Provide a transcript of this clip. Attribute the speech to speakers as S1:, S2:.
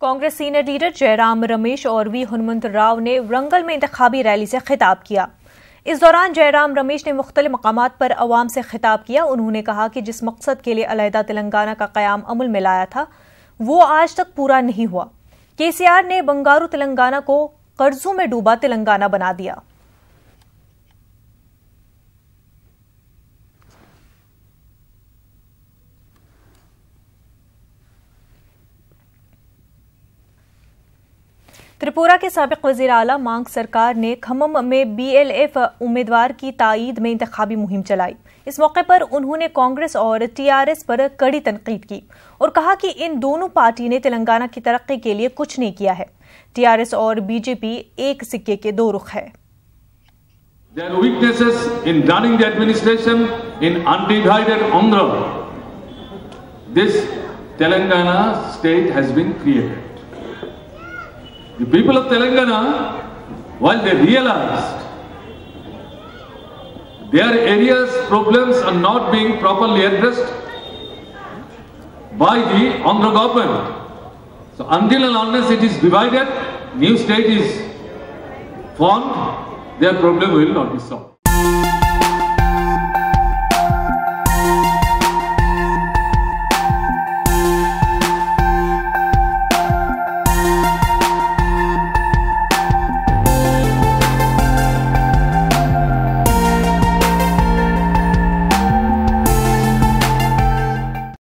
S1: Congress senior leader Jairam Ramesh और we Hanumant Rao ने वरंगल में इंतखाबी रैली से खिताब किया। इस दौरान जयराम रमेश ने मुख्तलिफ मकामात पर अवाम से खिताब किया। उन्होंने कहा कि जिस मकसद के लिए अलहदा तेलंगाना का क़याम अमल में लाया था वो आज तक पूरा नहीं हुआ। केसीआर ने बंगारू तेलंगाना को कर्जों में डूबा तेलंगाना बना दिया। त्रिपुरा के साबिक वज़ीर आला मांग सरकार ने खम्मम में BLF उम्मीदवार की ताईद में इंतखाबी मुहिम चलाई। इस मौके पर उन्होंने कांग्रेस और TRS पर कड़ी तनकीद की और कहा कि इन दोनों पार्टी ने तेलंगाना की तरक्की के लिए कुछ नहीं किया है। TRS और BJP एक सिक्के के दो रुख है।
S2: There are weaknesses in running the administration in undivided Andhra. This Telangana state has been created. The people of Telangana, while they realized their area's problems are not being properly addressed by the Andhra government, so until and unless it is divided, new state is formed, their problem will not be solved.